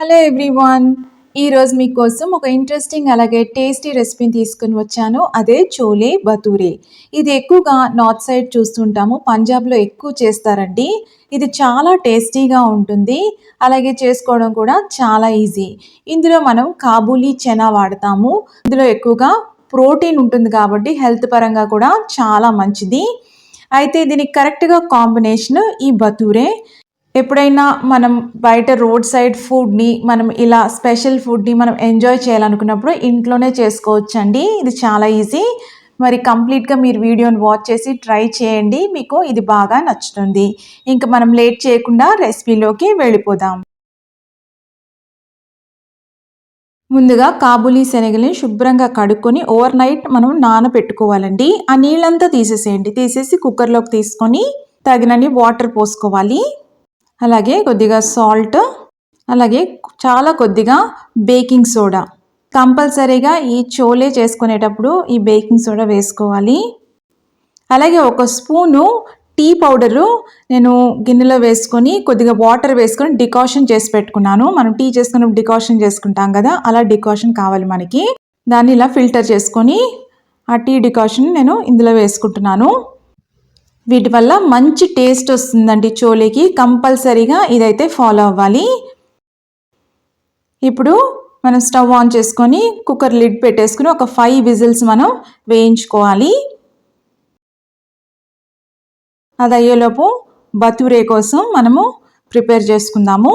Hello everyone. ఈరోజు మీకోసం ఒక ఇంట్రెస్టింగ్ అలాగే టేస్టీ రెసిపీని తీసుకుని వచ్చాను. అదే చోలే భటూరే. ఇది ఎక్కువగా నార్త్ సైడ్ చూస్తుంటాము. పంజాబ్లో ఎక్కువ చేస్తారండి. ఇది చాలా టేస్టీగా ఉంటుంది. అలాగే చేసుకోవడం కూడా చాలా ఈజీ. ఇందులో మనం కాబూలీ చనా వాడతాము. ఇందులో ఎక్కువగా ప్రోటీన్ ఉంటుంది కాబట్టి హెల్త్ పరంగా కూడా చాలా మంచిది. అయితే దీనికి కరెక్ట్గా కాంబినేషన్ ఈ భటూరే. ఎప్పుడైనా మనం బయట రోడ్ సైడ్ ఫుడ్ని మనం ఇలా స్పెషల్ ఫుడ్ని మనం ఎంజాయ్ చేయాలనుకున్నప్పుడు ఇంట్లోనే చేసుకోవచ్చండి. ఇది చాలా ఈజీ. మరి కంప్లీట్గా మీరు వీడియోని వాచ్ చేసి ట్రై చేయండి. మీకు ఇది బాగా నచ్చుతుంది. ఇంకా మనం లేట్ చేయకుండా రెసిపీలోకి వెళ్ళిపోదాం. ముందుగా కాబూలీ శనగల్ని శుభ్రంగా కడుక్కొని ఓవర్ నైట్ మనం నానబెట్టుకోవాలండి. ఆ నీళ్ళంతా తీసేసేయండి. తీసేసి కుక్కర్లోకి తీసుకొని తగినన్ని వాటర్ పోసుకోవాలి. అలాగే కొద్దిగా సాల్ట్, అలాగే చాలా కొద్దిగా బేకింగ్ సోడా. కంపల్సరీగా ఈ చోలే చేసుకునేటప్పుడు ఈ బేకింగ్ సోడా వేసుకోవాలి. అలాగే ఒక స్పూను టీ పౌడరు నేను గిన్నెలో వేసుకొని కొద్దిగా వాటర్ వేసుకొని డికాషన్ చేసి పెట్టుకున్నాను. మనం టీ చేసుకుని డికాషన్ చేసుకుంటాం కదా, అలా డికాషన్ కావాలి మనకి. దాన్ని ఇలా ఫిల్టర్ చేసుకొని ఆ టీ డికాషన్ నేను ఇందులో వేసుకుంటున్నాను. వీటి వల్ల మంచి టేస్ట్ వస్తుందండి చోలేకి. కంపల్సరీగా ఇదైతే ఫాలో అవ్వాలి. ఇప్పుడు మనం స్టవ్ ఆన్ చేసుకొని కుక్కర్ లిడ్ పెట్టేసుకుని ఒక 5 విజిల్స్ మనం వేయించుకోవాలి. అది అయ్యేలోపు భటూరే కోసం మనము ప్రిపేర్ చేసుకుందాము.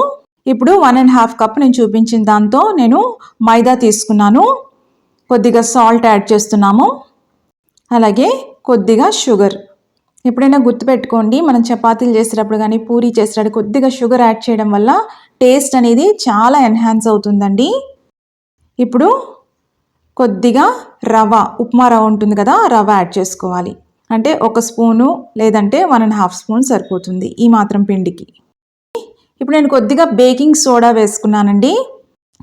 ఇప్పుడు 1.5 కప్ నేను చూపించిన దాంతో నేను మైదా తీసుకున్నాను. కొద్దిగా సాల్ట్ యాడ్ చేస్తున్నాము. అలాగే కొద్దిగా షుగర్. ఎప్పుడైనా గుర్తుపెట్టుకోండి, మనం చపాతీలు చేసేటప్పుడు కానీ పూరీ చేసేటప్పుడు కొద్దిగా షుగర్ యాడ్ చేయడం వల్ల టేస్ట్ అనేది చాలా ఎన్హాన్స్ అవుతుందండి. ఇప్పుడు కొద్దిగా రవ, ఉప్మా రవ ఉంటుంది కదా, రవ యాడ్ చేసుకోవాలి. అంటే ఒక స్పూను లేదంటే 1.5 స్పూన్ సరిపోతుంది ఈ మాత్రం పిండికి. ఇప్పుడు నేను కొద్దిగా బేకింగ్ సోడా వేసుకున్నానండి.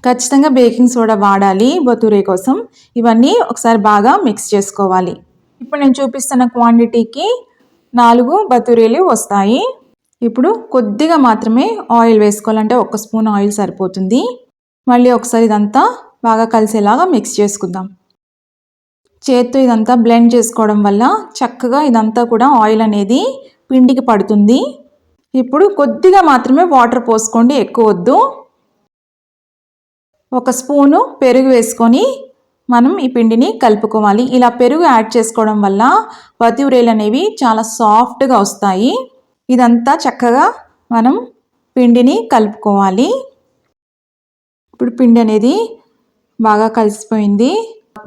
ఖచ్చితంగా బేకింగ్ సోడా వాడాలి భటూరే కోసం. ఇవన్నీ ఒకసారి బాగా మిక్స్ చేసుకోవాలి. ఇప్పుడు నేను చూపిస్తున్న క్వాంటిటీకి 4 భటూరేలు వస్తాయి. ఇప్పుడు కొద్దిగా మాత్రమే ఆయిల్ వేసుకోవాలంటే 1 స్పూన్ ఆయిల్ సరిపోతుంది. మళ్ళీ ఒకసారి ఇదంతా బాగా కలిసేలాగా మిక్స్ చేసుకుందాం. చేత్తో ఇదంతా బ్లెండ్ చేసుకోవడం వల్ల చక్కగా ఇదంతా కూడా ఆయిల్ అనేది పిండికి పడుతుంది. ఇప్పుడు కొద్దిగా మాత్రమే వాటర్ పోసుకోండి, ఎక్కువ వద్దు. 1 స్పూను పెరుగు వేసుకొని మనం ఈ పిండిని కలుపుకోవాలి. ఇలా పెరుగు యాడ్ చేసుకోవడం వల్ల భటూరేలు అనేవి చాలా సాఫ్ట్గా వస్తాయి. ఇదంతా చక్కగా మనం పిండిని కలుపుకోవాలి. ఇప్పుడు పిండి అనేది బాగా కలిసిపోయింది.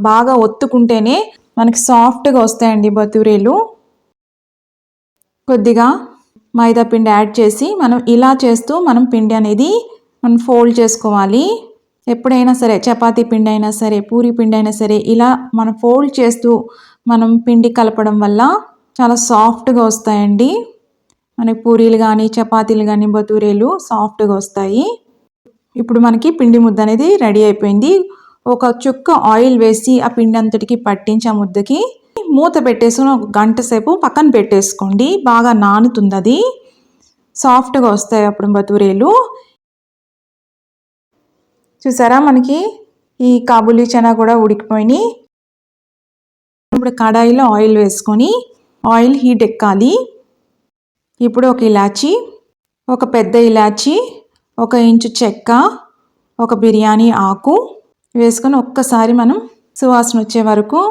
బాగా ఒత్తుకుంటేనే మనకి సాఫ్ట్గా వస్తాయండి భటూరేలు. కొద్దిగా మైదా పిండి యాడ్ చేసి మనం ఇలా చేస్తూ మనం పిండి అనేది మనం ఫోల్డ్ చేసుకోవాలి. ఎప్పుడైనా సరే చపాతీ పిండి అయినా సరే పూరీ పిండి అయినా సరే ఇలా మనం ఫోల్డ్ చేస్తూ మనం పిండి కలపడం వల్ల చాలా సాఫ్ట్గా వస్తాయండి. మనకి పూరీలు కానీ చపాతీలు కానీ భటూరేలు సాఫ్ట్గా వస్తాయి. ఇప్పుడు మనకి పిండి ముద్ద అనేది రెడీ అయిపోయింది. ఒక చుక్క ఆయిల్ వేసి ఆ పిండి అంతటికి పట్టించి ఆ ముద్దకి మూత పెట్టేసుకుని 1 గంట సేపు పక్కన పెట్టేసుకోండి. బాగా నానుతుంది, అది సాఫ్ట్గా వస్తాయి అప్పుడు భటూరేలు. చూసారా, మనకి ఈ కాబూలీ చనా కూడా ఉడికిపోయినాయి. ఇప్పుడు కడాయిలో ఆయిల్ వేసుకొని ఆయిల్ హీట్ ఎక్కాలి. ఇప్పుడు ఒక ఇలాచి, ఒక పెద్ద ఇలాచి, 1 ఇంచు చెక్క, ఒక బిర్యానీ ఆకు వేసుకొని ఒక్కసారి మనం సువాసన వచ్చే వరకు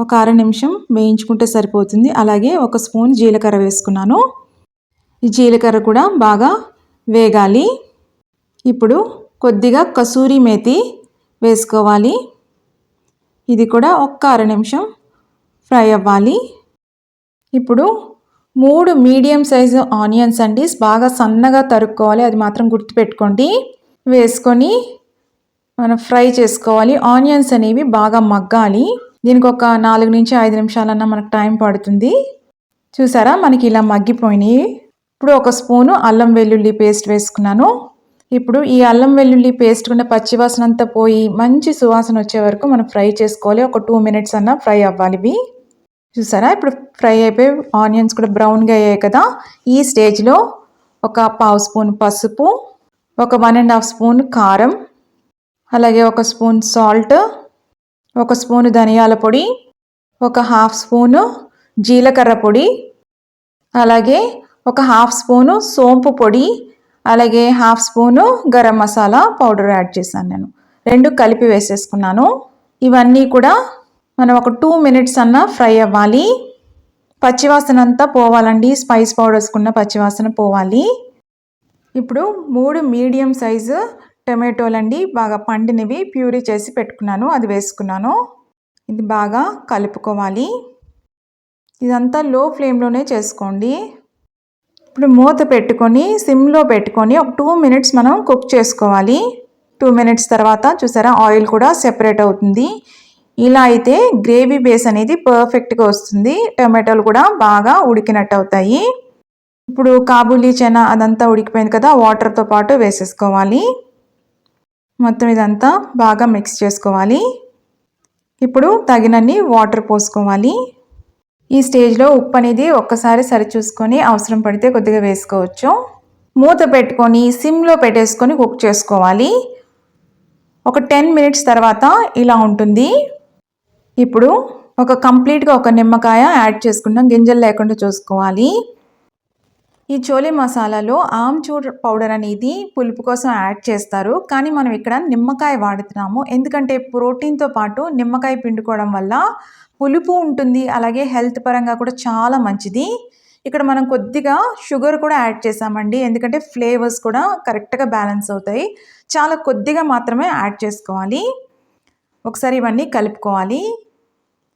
ఒక 1/2 నిమిషం వేయించుకుంటే సరిపోతుంది. అలాగే 1 స్పూన్ జీలకర్ర వేసుకున్నాను. ఈ జీలకర్ర కూడా బాగా వేగాలి. ఇప్పుడు కొద్దిగా కసూరి మేతి వేసుకోవాలి. ఇది కూడా ఒక్క 1/2 నిమిషం ఫ్రై అవ్వాలి. ఇప్పుడు 3 మీడియం సైజు ఆనియన్స్ అండి, బాగా సన్నగా తరుక్కోవాలి, అది మాత్రం గుర్తుపెట్టుకోండి. వేసుకొని మనం ఫ్రై చేసుకోవాలి. ఆనియన్స్ అనేవి బాగా మగ్గాలి. దీనికి ఒక 4 నుంచి 5 నిమిషాలన్నా మనకు టైం పడుతుంది. చూసారా, మనకి ఇలా మగ్గిపోయినాయి. ఇప్పుడు 1 స్పూను అల్లం వెల్లుల్లి పేస్ట్ వేసుకున్నాను. ఇప్పుడు ఈ అల్లం వెల్లుల్లి పేస్ట్ ఉన్న పచ్చివాసన అంతా పోయి మంచి సువాసన వచ్చే వరకు మనం ఫ్రై చేసుకోవాలి. ఒక 2 మినిట్స్ అన్నా ఫ్రై అవ్వాలి ఇవి. చూసారా, ఇప్పుడు ఫ్రై అయిపోయి ఆనియన్స్ కూడా బ్రౌన్గా అయ్యాయి కదా. ఈ స్టేజ్లో ఒక 1/2 స్పూన్ పసుపు, ఒక 1.5 స్పూన్ కారం, అలాగే ఒక స్పూన్ సాల్ట్, ఒక స్పూను ధనియాల పొడి, ఒక హాఫ్ స్పూను జీలకర్ర పొడి, అలాగే ఒక హాఫ్ స్పూను సోంపు పొడి, అలాగే half spoon garam masala powder add చేశాను నేను. 2 కలిపి వేసేసుకున్నాను. ఇవన్నీ కూడా మనం ఒక 2 మినిట్స్ అన్నా ఫ్రై అవ్వాలి. పచ్చివాసన అంతా పోవాలండి. స్పైస్ పౌడర్స్కున్న పచ్చివాసన పోవాలి. ఇప్పుడు 3 మీడియం సైజు టమాటోలండి, బాగా పండినవి ప్యూరీ చేసి పెట్టుకున్నాను, అది వేసుకున్నాను. ఇది బాగా కలుపుకోవాలి. ఇదంతా లో ఫ్లేమ్లోనే చేసుకోండి. ఇప్పుడు మూత పెట్టుకొని సిమ్లో పెట్టుకొని ఒక 2 మినిట్స్ మనం కుక్ చేసుకోవాలి. 2 మినిట్స్ తర్వాత చూసారా ఆయిల్ కూడా సెపరేట్ అవుతుంది. ఇలా అయితే గ్రేవీ బేస్ అనేది పర్ఫెక్ట్గా వస్తుంది. టమాటోలు కూడా బాగా ఉడికినట్టు అవుతాయి. ఇప్పుడు కాబూలీ చనా అదంతా ఉడికిపోయింది కదా, వాటర్తో పాటు వేసేసుకోవాలి. మొత్తం ఇదంతా బాగా మిక్స్ చేసుకోవాలి. ఇప్పుడు తగినన్ని వాటర్ పోసుకోవాలి. ఈ స్టేజ్లో ఉప్పు అనేది ఒక్కసారి సరిచూసుకొని అవసరం పడితే కొద్దిగా వేసుకోవచ్చు. మూత పెట్టుకొని సిమ్లో పెట్టేసుకొని కుక్ చేసుకోవాలి. ఒక 10 మినిట్స్ తర్వాత ఇలా ఉంటుంది. ఇప్పుడు కంప్లీట్గా ఒక నిమ్మకాయ యాడ్ చేసుకున్నాం, గింజలు లేకుండా చూసుకోవాలి. ఈ చోలే మసాలాలో ఆమ్చూర్ పౌడర్ అనేది పులుపు కోసం యాడ్ చేస్తారు, కానీ మనం ఇక్కడ నిమ్మకాయ వాడుతున్నాము. ఎందుకంటే ప్రోటీన్తో పాటు నిమ్మకాయ పిండుకోవడం వల్ల పులుపు ఉంటుంది, అలాగే హెల్త్ పరంగా కూడా చాలా మంచిది. ఇక్కడ మనం కొద్దిగా షుగర్ కూడా యాడ్ చేసామండి, ఎందుకంటే ఫ్లేవర్స్ కూడా కరెక్ట్గా బ్యాలెన్స్ అవుతాయి. చాలా కొద్దిగా మాత్రమే యాడ్ చేసుకోవాలి. ఒకసారి ఇవన్నీ కలుపుకోవాలి.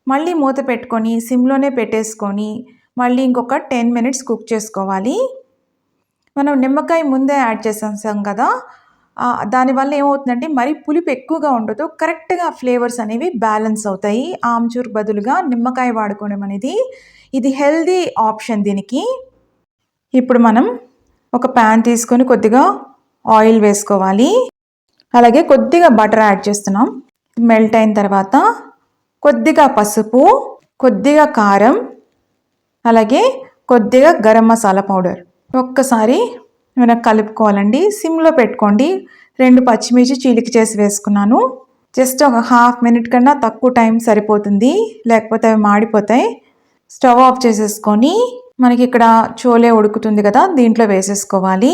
మళ్ళీ మూత పెట్టుకొని సిమ్లోనే పెట్టేసుకొని మళ్ళీ ఇంకొక 10 మినిట్స్ కుక్ చేసుకోవాలి. మనం నిమ్మకాయ ముందే యాడ్ చేసాం కదా, దానివల్ల ఏమవుతుందంటే మరి పులుపు ఎక్కువగా ఉండదు, కరెక్ట్గా ఫ్లేవర్స్ అనేవి బ్యాలెన్స్ అవుతాయి. ఆమ్చూర్ బదులుగా నిమ్మకాయ వాడుకోవడం అనేది ఇది హెల్దీ ఆప్షన్ దీనికి. ఇప్పుడు మనం ఒక ప్యాన్ తీసుకొని కొద్దిగా ఆయిల్ వేసుకోవాలి. అలాగే కొద్దిగా బటర్ యాడ్ చేస్తున్నాం. మెల్ట్ అయిన తర్వాత కొద్దిగా పసుపు, కొద్దిగా కారం, అలాగే కొద్దిగా గరం మసాలా పౌడర్ ఒక్కసారి మనం కలుపుకోవాలండి. సిమ్లో పెట్టుకోండి. 2 పచ్చిమిర్చి చీలిక చేసి వేసుకున్నాను. జస్ట్ ఒక హాఫ్ మినిట్ కన్నా తక్కువ టైం సరిపోతుంది, లేకపోతే అవి మాడిపోతాయి. స్టవ్ ఆఫ్ చేసేసుకొని మనకి ఇక్కడ చోలే ఉడుకుతుంది కదా, దీంట్లో వేసేసుకోవాలి.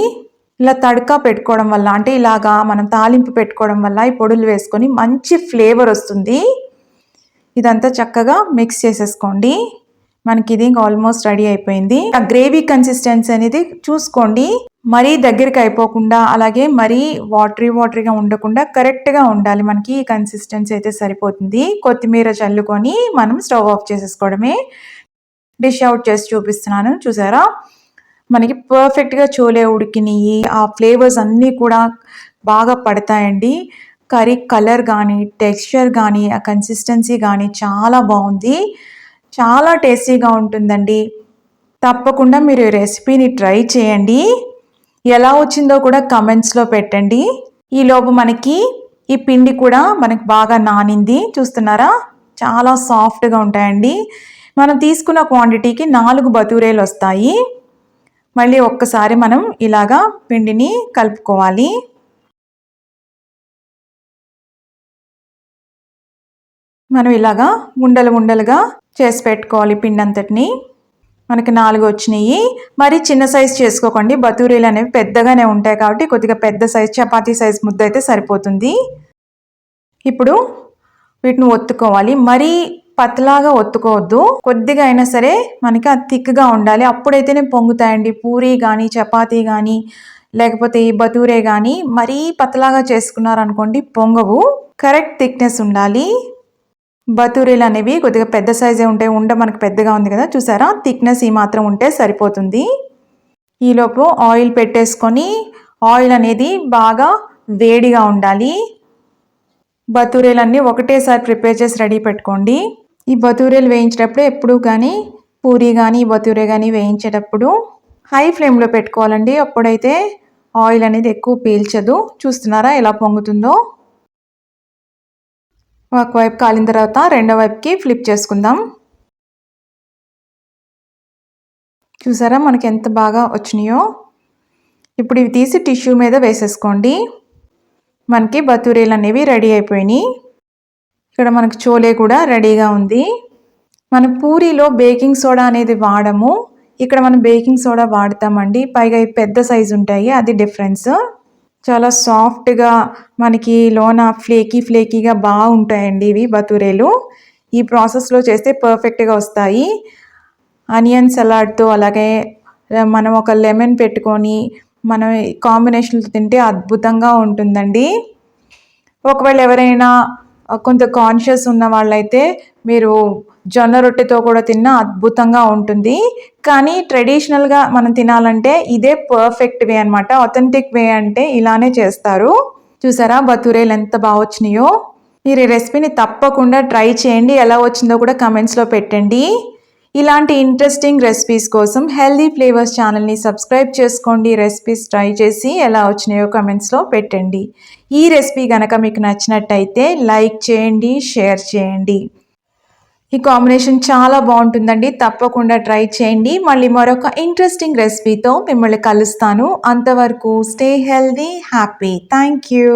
ఇలా తడకా పెట్టుకోవడం వల్ల, అంటే ఇలాగా మనం తాలింపు పెట్టుకోవడం వల్ల ఈ పొడులు వేసుకొని మంచి ఫ్లేవర్ వస్తుంది. ఇదంతా చక్కగా మిక్స్ చేసేసుకోండి. మనకి ఇది ఆల్మోస్ట్ రెడీ అయిపోయింది. ఆ గ్రేవీ కన్సిస్టెన్సీ అనేది చూసుకోండి, మరీ దగ్గరికి అయిపోకుండా అలాగే మరీ వాటరీగా ఉండకుండా కరెక్ట్గా ఉండాలి. మనకి ఈ కన్సిస్టెన్సీ అయితే సరిపోతుంది. కొత్తిమీర చల్లుకొని మనం స్టవ్ ఆఫ్ చేసేసుకోవడమే. డిష్ అవుట్ చేసి చూపిస్తున్నాను, చూసారా మనకి పర్ఫెక్ట్గా చోలే ఉడికినాయి. ఆ ఫ్లేవర్స్ అన్నీ కూడా బాగా పడతాయండి. కర్రీ కలర్ కానీ టెక్స్చర్ కానీ ఆ కన్సిస్టెన్సీ కానీ చాలా బాగుంది, చాలా టేస్టీగా ఉంటుందండి. తప్పకుండా మీరు ఈ రెసిపీని ట్రై చేయండి. ఎలా వచ్చిందో కూడా కమెంట్స్లో పెట్టండి. ఈలోపు మనకి ఈ పిండి కూడా మనకి బాగా నానింది, చూస్తున్నారా చాలా సాఫ్ట్గా ఉంటాయండి. మనం తీసుకున్న క్వాంటిటీకి 4 బతూరేలు వస్తాయి. మళ్ళీ ఒక్కసారి మనం ఇలాగా పిండిని కలుపుకోవాలి. మనం ఇలాగా ఉండలుగా చేసి పెట్టుకోవాలి పిండి అంతటిని. మనకి 4 వచ్చినాయి. మరి చిన్న సైజ్ చేసుకోకండి, బతూరీలు అనేవి పెద్దగానే ఉంటాయి కాబట్టి కొద్దిగా పెద్ద సైజ్ చపాతీ సైజ్ ముద్ద అయితే సరిపోతుంది. ఇప్పుడు వీటిని ఒత్తుకోవాలి. మరీ పతలాగా ఒత్తుకోవద్దు, కొద్దిగా అయినా సరే మనకి అది థిక్గా ఉండాలి. అప్పుడైతేనే పొంగుతాయండి. పూరీ కానీ చపాతీ కానీ లేకపోతే ఈ బతూరే కానీ మరీ పతలాగా చేసుకున్నారనుకోండి పొంగవు. కరెక్ట్ థిక్నెస్ ఉండాలి. బతూరీలు అనేవి కొద్దిగా పెద్ద సైజే ఉంటాయి. మనకు పెద్దగా ఉంది కదా, చూసారా థిక్నెస్ ఈ మాత్రం ఉంటే సరిపోతుంది. ఈలోపు ఆయిల్ పెట్టేసుకొని ఆయిల్ అనేది బాగా వేడిగా ఉండాలి. బతూరీలన్నీ ఒకటేసారి ప్రిపేర్ చేసి రెడీ పెట్టుకోండి. ఈ బతూరీలు వేయించేటప్పుడు ఎప్పుడు కానీ పూరీ కానీ బతూరే కానీ వేయించేటప్పుడు హై ఫ్లేమ్లో పెట్టుకోవాలండి. అప్పుడైతే ఆయిల్ అనేది ఎక్కువ పీల్చదు. చూస్తున్నారా ఎలా పొంగుతుందో. ఒకవైపు కాలిన తర్వాత రెండో వైపుకి ఫ్లిప్ చేసుకుందాం. చూసారా మనకి ఎంత బాగా వచ్చినాయో. ఇప్పుడు ఇవి తీసి టిష్యూ మీద వేసేసుకోండి. మనకి బతూరేలు అనేవి రెడీ అయిపోయినాయి. ఇక్కడ మనకు చోలే కూడా రెడీగా ఉంది. మనం పూరీలో బేకింగ్ సోడా అనేది వాడము, ఇక్కడ మనం బేకింగ్ సోడా వాడతామండి. పైగా ఇవి పెద్ద సైజు ఉంటాయి, అది డిఫరెన్స్. చాలా సాఫ్ట్గా మనకి లోన ఫ్లేకీగా బాగుంటాయండి ఇవి బతూరేలు. ఈ ప్రాసెస్లో చేస్తే పర్ఫెక్ట్గా వస్తాయి. ఆనియన్ సలాడ్తో అలాగే మనం ఒక లెమన్ పెట్టుకొని మనం కాంబినేషన్తో తింటే అద్భుతంగా ఉంటుందండి. ఒకవేళ ఎవరైనా కొంత కాన్షియస్ ఉన్న వాళ్ళైతే మీరు జొన్న రొట్టెతో కూడా తిన్నా అద్భుతంగా ఉంటుంది. కానీ ట్రెడిషనల్గా మనం తినాలంటే ఇదే పర్ఫెక్ట్ వే అనమాట. ఆథెంటిక్ వే అంటే ఇలానే చేస్తారు. చూసారా బతూరేలు ఎంత బాగా వచ్చినాయో. మీరు ఈ రెసిపీని తప్పకుండా ట్రై చేయండి. ఎలా వచ్చిందో కూడా కమెంట్స్లో పెట్టండి. ఇలాంటి ఇంట్రెస్టింగ్ రెసిపీస్ కోసం హెల్దీ ఫ్లేవర్స్ ఛానల్ని సబ్స్క్రైబ్ చేసుకోండి. రెసిపీస్ ట్రై చేసి ఎలా వచ్చినాయో కమెంట్స్లో పెట్టండి. ఈ రెసిపీ కనుక మీకు నచ్చినట్టయితే లైక్ చేయండి, షేర్ చేయండి. ఈ కాంబినేషన్ చాలా బాగుంటుందండి. తప్పకుండా ట్రై చేయండి. మళ్ళీ మరొక ఇంట్రెస్టింగ్ రెసిపీతో మిమ్మల్ని కలుస్తాను. అంతవరకు stay healthy, happy. Thank you.